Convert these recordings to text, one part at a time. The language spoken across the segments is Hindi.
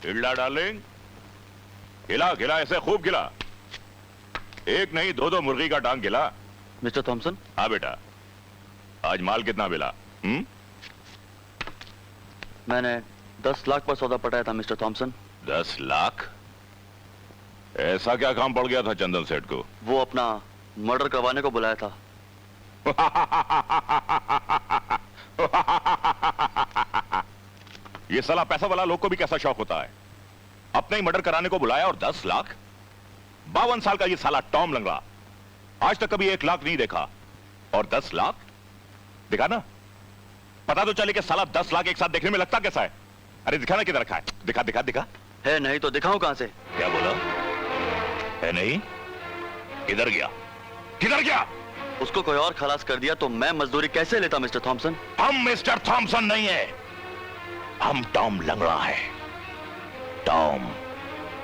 हिला डार्लिंग, खिला खिला, ऐसे खूब खिला। एक नहीं दो दो मुर्गी का टांग खिला। Mister Thomson. हाँ बेटा, आज माल कितना मिला? मैंने 10 लाख पर सौदा पटाया था मिस्टर थॉमसन। 10 लाख? ऐसा क्या काम पड़ गया था चंदन सेठ को? वो अपना मर्डर करवाने को बुलाया था। ये साला पैसा वाला लोग को भी कैसा शौक होता है, अपने ही मर्डर कराने को बुलाया और 10 लाख। 52 साल का ये साला टॉम लंगड़ा आज तक कभी 1 लाख नहीं देखा और 10 लाख दिखा ना। पता तो चले कि साला 10 लाख एक साथ देखने में लगता कैसा है। अरे दिखाना किधर रखा है? दिखा दिखा दिखा। है नहीं तो दिखाऊं कहां से? क्या बोला? है नहीं? किधर गया? किधर गया? उसको कोई और खलास कर दिया तो मैं मजदूरी कैसे लेता मिस्टर थॉमसन? हम मिस्टर थॉमसन नहीं है, हम टॉम लंगड़ा है। टॉम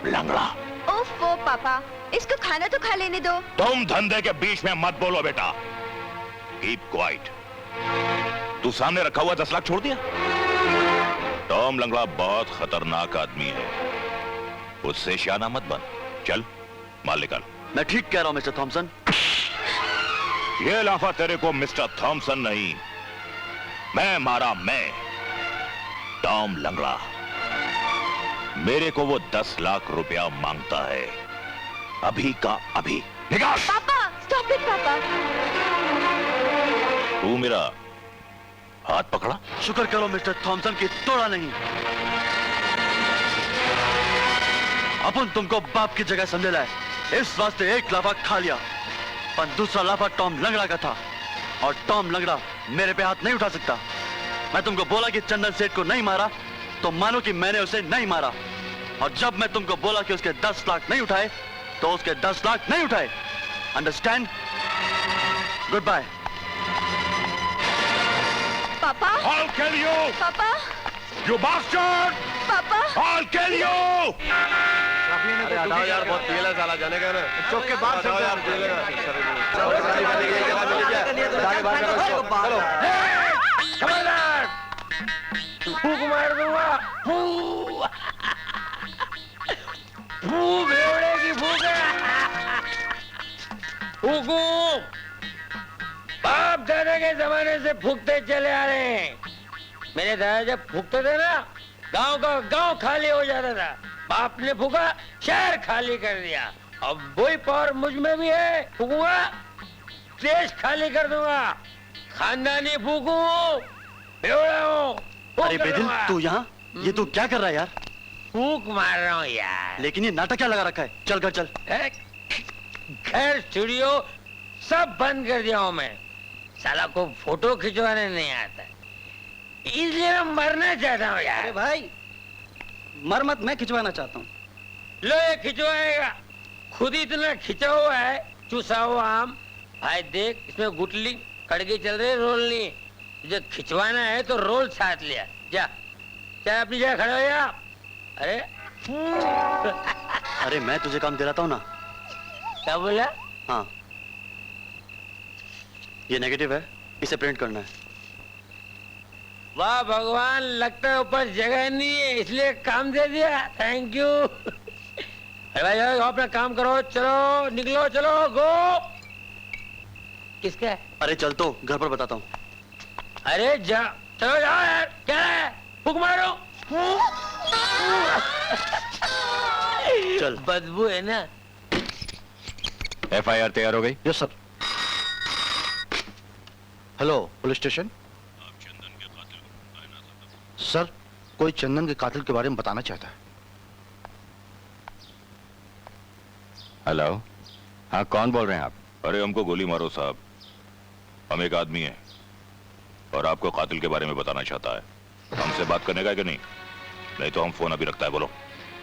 लंगड़ा। ओफो पापा, इसको खाना तो खा लेने दो। तुम धंधे के बीच में मत बोलो बेटा। Keep quiet. तू सामने रखा हुआ 10 लाख छोड़ दिया? टॉम लंगड़ा बहुत खतरनाक आदमी है, उससे शाना मत बन। चल माल निकाल। मैं ठीक कह रहा हूं मिस्टर थॉमसन। ये लाफा तेरे को मिस्टर थॉमसन नहीं, मैं मारा, मैं टॉम लंगड़ा। मेरे को वो 10 लाख रुपया मांगता है, अभी का अभी। निकाल। पापा स्टॉप इट पापा। तू मेरा हाथ पकड़ा? शुक्र करो मिस्टर थॉमसन की तोड़ा नहीं। अपन तुमको बाप की जगह समझे लाए, इस वास्ते 1 लाफा खा लिया, पर दूसरा लाफा टॉम लंगड़ा का था और टॉम लंगड़ा मेरे पे हाथ नहीं उठा सकता। मैं तुमको बोला कि चंदन सेठ को नहीं मारा तो मानो कि मैंने उसे नहीं मारा, और जब मैं तुमको बोला कि उसके 10 लाख नहीं उठाए तो उसके 10 लाख नहीं उठाए। अंडरस्टैंड? Good bye. पापा। I'll kill you! पापा। You bastard! पापा। I'll kill you! अरे हटाओ यार, बहुत तेल है साला, जाने का ना। चौक के बाद हटाओ यार, तेल है। खबरदार, फूंक मार दूंगा। फू भेड़े की फूंक है। फूकू, बाप दादा के जमाने से फूकते चले आ रहे हैं। मेरे दादा जब फूकते थे ना, गांव का गांव खाली हो जाता था। बाप ने फूका, शहर खाली कर दिया। अब वही पावर मुझ में भी है, फूकूंगा देश खाली कर दूंगा। खानदानी फूकू, बेवड़ा हूँ। अरे बेदिल, तू यहाँ? ये तू क्या कर रहा है यार? फूक मार रहा हूँ यार। लेकिन ये नाटक क्या लगा रखा है? चल घर चल। घर स्टूडियो सब बंद कर दिया हूँ मैं। साला को फोटो खिंचवाने नहीं आता, इसलिए मैं मरना चाहता हूँ यार। अरे भाई मर मत, मैं खिंचवाना चाहता हूँ। लो ये खिंचवाएगा, खुद ही इतना खिंचा हुआ है, चूसा हुआ आम। भाई देख, इसमें गुटली कड़की चल रही, रोल नहीं। तुझे खिंचवाना है तो रोल साथ लिया। जा चाहे अपनी जगह खड़े हो जा। अरे अरे मैं तुझे काम दिलाता हूँ ना। क्या बोला? हाँ, ये नेगेटिव है, इसे प्रिंट करना है। वाह भगवान, लगता है ऊपर जगह नहीं है इसलिए काम दे दिया। Thank you. अरे भाई जाओ अपना काम करो, चलो निकलो, चलो गो। किसका है? अरे चल तो घर पर बताता हूँ। अरे जा, चलो जाओ यार। क्या है? फूक मारो। चल। बदबू है ना। FIR तैयार हो गई? Yes sir. Hello police station. Sir, कोई चंदन के कातिल के बारे में बताना चाहता है। हेलो, हाँ कौन बोल रहे हैं आप? अरे हमको गोली मारो साहब, हम एक आदमी है और आपको कातिल के बारे में बताना चाहता है। हमसे बात करने का है कि नहीं? नहीं तो हम फोन अभी रखता है, बोलो।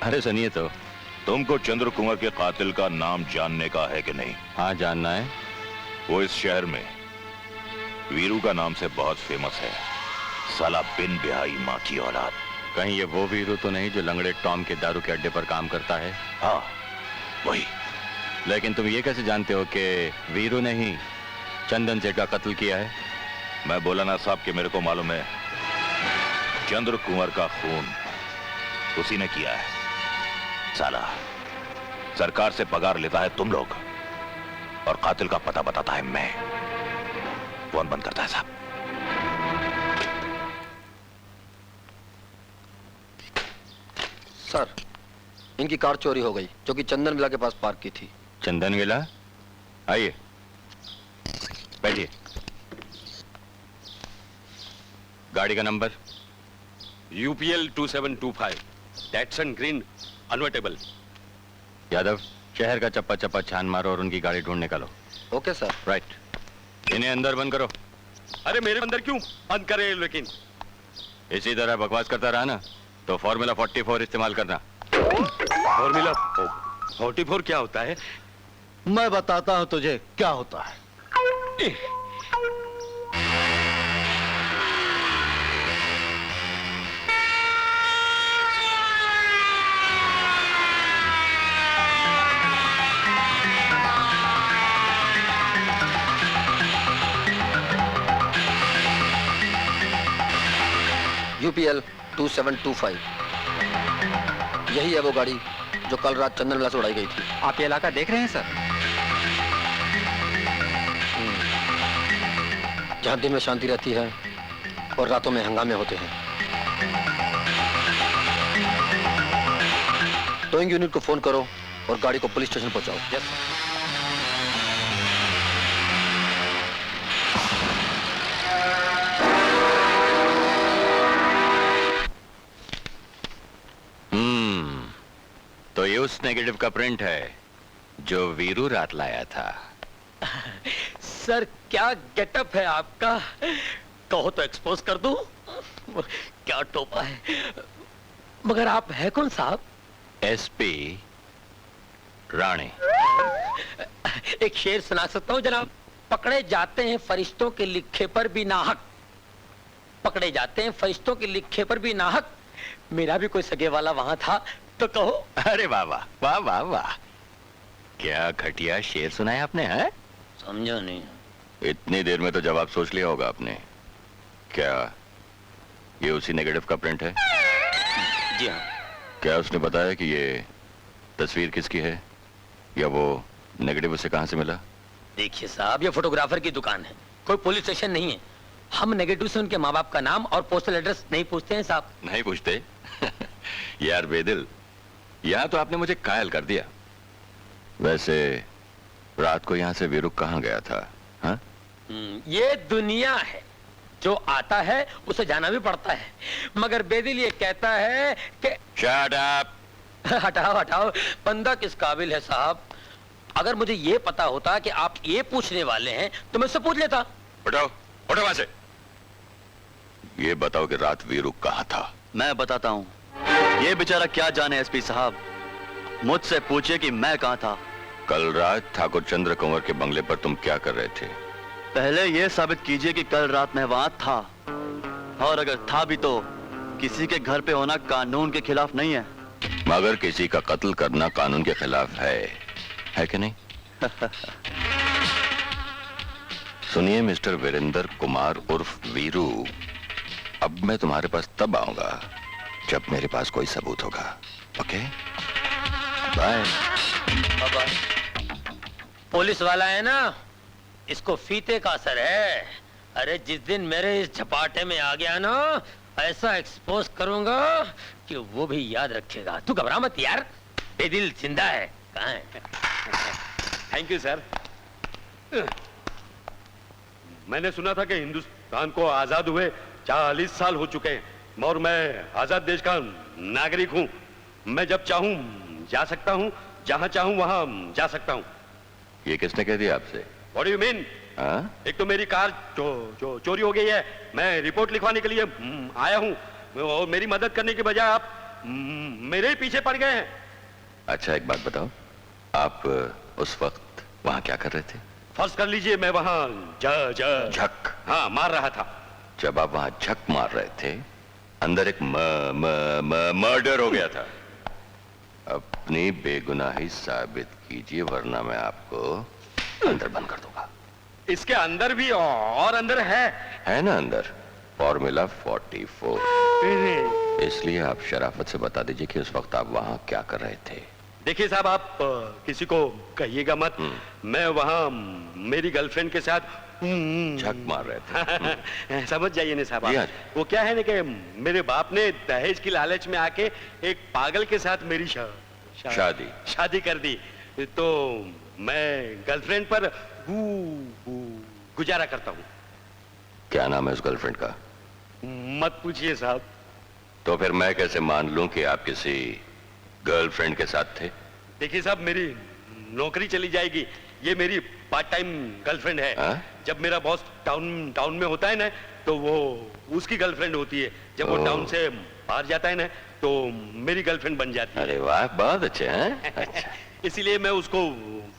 अरे सुनिए तो। तुमको चंद्र कुंवर के कातिल का नाम जानने का है कि नहीं? हाँ जानना है। वो इस शहर में वीरू का नाम से बहुत फेमस है। साला बिन बिहाई माँ की औलाद। कहीं ये वो वीरू तो नहीं जो लंगड़े टॉम के दारू के अड्डे पर काम करता है? हाँ वही। लेकिन तुम ये कैसे जानते हो कि वीरू ने ही चंदन सेठ का कत्ल किया है? मैं बोला ना साहब कि मेरे को मालूम है। चंद्र कुंवर का खून उसी ने किया है। साला सरकार से पगार लेता है तुम लोग और कातिल का पता बताता है मैं। फोन बंद करता है साहब। सर, इनकी कार चोरी हो गई जो कि चंदन विला के पास पार्क की थी। चंदन विला, आइए बैठिए। गाड़ी का number? UPL 2725, Datsun green convertible. Yadav, शहर का चप्पा चप्पा छान मारो और उनकी गाड़ी ढूंढ निकालो। Okay sir. राइट। इन्हें अंदर बंद करो। अरे मेरे अंदर क्यों बंद करे? लेकिन इसी तरह बकवास करता रहा ना तो फॉर्मूला 44 इस्तेमाल करना। फॉर्मूला 44 क्या होता है? मैं बताता हूं तुझे क्या होता है। UPL 2725, यही है वो गाड़ी जो कल रात चंदन विला से उड़ाई गई थी। आप ये इलाका देख रहे हैं सर? जहां दिन में शांति रहती है और रातों में हंगामे होते हैं। टोइंग यूनिट को फोन करो और गाड़ी को पुलिस स्टेशन पहुंचाओ। यस। तो ये उस नेगेटिव का प्रिंट है जो वीरू रात लाया था। सर क्या गेटअप है आपका, कहो तो एक्सपोज कर दूं। क्या टोपा है, मगर आप है कौन साहब? SP राणे। एक शेर सुना सकता हूं जनाब? पकड़े जाते हैं फरिश्तों के लिखे पर भी नाहक, पकड़े जाते हैं फरिश्तों के लिखे पर भी नाहक। मेरा भी कोई सगे वाला वहां था तो कहो। अरे वाह वाह वाह वाह वाह, क्या घटिया शेर सुनाया आपने, है? समझो नहीं। इतनी देर में तो जवाब सोच लिया होगा आपने। क्या ये उसी नेगेटिव का प्रिंट है? जी हाँ। क्या उसने बताया कि ये तस्वीर किसकी है या वो नेगेटिव उसे कहां से मिला? देखिए साहब, ये फोटोग्राफर की दुकान है, कोई पुलिस स्टेशन नहीं है। हम नेगेटिव से उनके माँ बाप का नाम और पोस्टल एड्रेस नहीं पूछते हैं साहब। नहीं पूछते? यार बेदिल, यहाँ तो आपने मुझे कायल कर दिया। वैसे रात को यहाँ से वीरू कहाँ गया था? हाँ? ये दुनिया है, जो आता है उसे जाना भी पड़ता है, मगर बेदिल ये कहता है कि Shut up! हटाओ हटाओ, बंदा किस काबिल है साहब। अगर मुझे ये पता होता कि आप ये पूछने वाले हैं तो मैं उससे पूछ लेता। उठाओ, उठो वहां से। ये बताओ कि रात वीरू कहाँ था? मैं बताता हूँ। ये बेचारा क्या जाने SP साहब, मुझसे पूछिए कि मैं कहाँ था। कल रात ठाकुर चंद्र कुंवर के बंगले पर तुम क्या कर रहे थे? पहले ये साबित कीजिए कि कल रात मैं वहां था, और अगर था भी तो किसी के घर पे होना कानून के खिलाफ नहीं है। मगर किसी का कत्ल करना कानून के खिलाफ है कि नहीं? सुनिए मिस्टर वीरेंद्र कुमार उर्फ वीरू, अब मैं तुम्हारे पास तब आऊंगा जब मेरे पास कोई सबूत होगा। Okay, bye. पुलिस वाला है ना, इसको फीते का असर है। अरे जिस दिन मेरे इस झपाटे में आ गया ना, ऐसा एक्सपोज करूंगा कि वो भी याद रखेगा। तू घबरा मत यार, बेदिल जिंदा है। कहाँ है? Thank you sir. मैंने सुना था कि हिंदुस्तान को आजाद हुए 40 साल हो चुके हैं और मैं आजाद देश का नागरिक हूं। मैं जब चाहूं जा सकता हूं, जहां चाहूं वहां जा सकता हूं। ये किसने कह दिया आपसे? What do you mean? हाँ? एक तो मेरी कार चोरी हो गई है, मैं रिपोर्ट लिखवाने के लिए आया हूं और मेरी मदद करने के बजाय आप मेरे ही पीछे पड़ गए हैं। अच्छा एक बात बताओ, आप उस वक्त वहां क्या कर रहे थे? फर्ज कर लीजिए मैं वहां झक। हाँ, मार रहा था। जब आप वहां झक मार रहे थे, अंदर एक मर्डर हो गया था। अपनी बेगुनाही साबित कीजिए वरना मैं आपको अंदर बंद कर दूंगा। इसके अंदर भी और अंदर है ना अंदर फॉर्मूला 44। इसलिए आप शराफत से बता दीजिए कि उस वक्त आप वहां क्या कर रहे थे। देखिए साहब, आप किसी को कहिएगा मत। मैं वहाँ मेरी गर्लफ्रेंड के साथ झक मार रहे थे। समझ जाइए ना साहब जी हाँ। आप। वो क्या है ना कि मेरे बाप ने दहेज की लालच में आके एक पागल के साथ मेरी शादी कर दी। तो मैं गर्लफ्रेंड पर गुजारा करता हूँ। क्या नाम है उस गर्लफ्रेंड का? मत पूछिए साहब। तो फिर मैं कैसे मान लूं कि आप किसी गर्लफ्रेंड के साथ थे? देखिए साहब, मेरी नौकरी चली जाएगी। ये मेरी पार्ट टाइम गर्लफ्रेंड है। हाँ? जब मेरा बॉस टाउन में होता है ना, तो वो उसकी गर्लफ्रेंड होती है। जब वो टाउन से बाहर जाता है ना, तो मेरी गर्लफ्रेंड बन जाती है। अरे वाह, बहुत अच्छे हैं। अच्छा। इसीलिए मैं उसको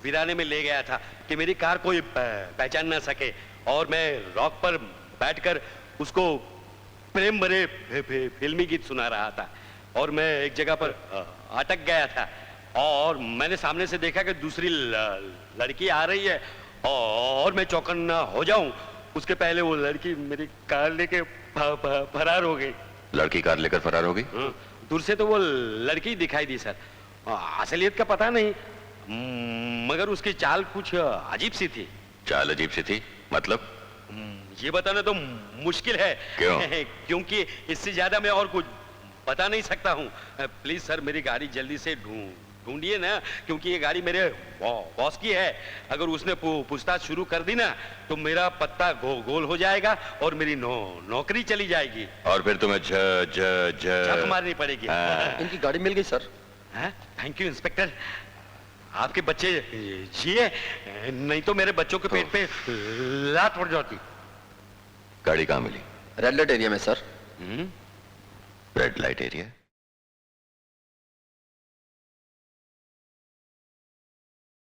वीराने में ले गया था कि मेरी कार कोई पहचान ना सके, और मैं रॉक पर बैठकर उसको प्रेम भरे फिल्मी गीत सुना रहा था। और मैं एक जगह पर अटक गया था, और मैंने सामने से देखा कि दूसरी लड़की आ रही है, और मैं चौकन्ना हो जाऊं उसके पहले वो लड़की मेरी कार लेके फरार हो गई। लड़की कार लेकर फरार हो गई? दूर से तो वो लड़की दिखाई दी सर, असलियत का पता नहीं, मगर उसकी चाल कुछ अजीब सी थी। चाल अजीब सी थी मतलब? ये बताना तो मुश्किल है। क्यों? क्योंकि इससे ज्यादा मैं और कुछ बता नहीं सकता हूँ। प्लीज सर, मेरी गाड़ी जल्दी से ढूंढिए ना, क्योंकि ये गाड़ी मेरे बॉस की है। अगर उसने पूछताछ शुरू कर दी ना, तो मेरा पत्ता गोल हो जाएगा और मेरी नौकरी चली जाएगी। और फिर तुम्हें झक मारनी पड़ेगी। इनकी गाड़ी मिल गई सर। Thank you inspector. आपके बच्चे जिए, नहीं तो मेरे बच्चों के पेट पे लात पड़ जाती। गाड़ी कहाँ मिली? रेड लाइट एरिया में सर। Red light area?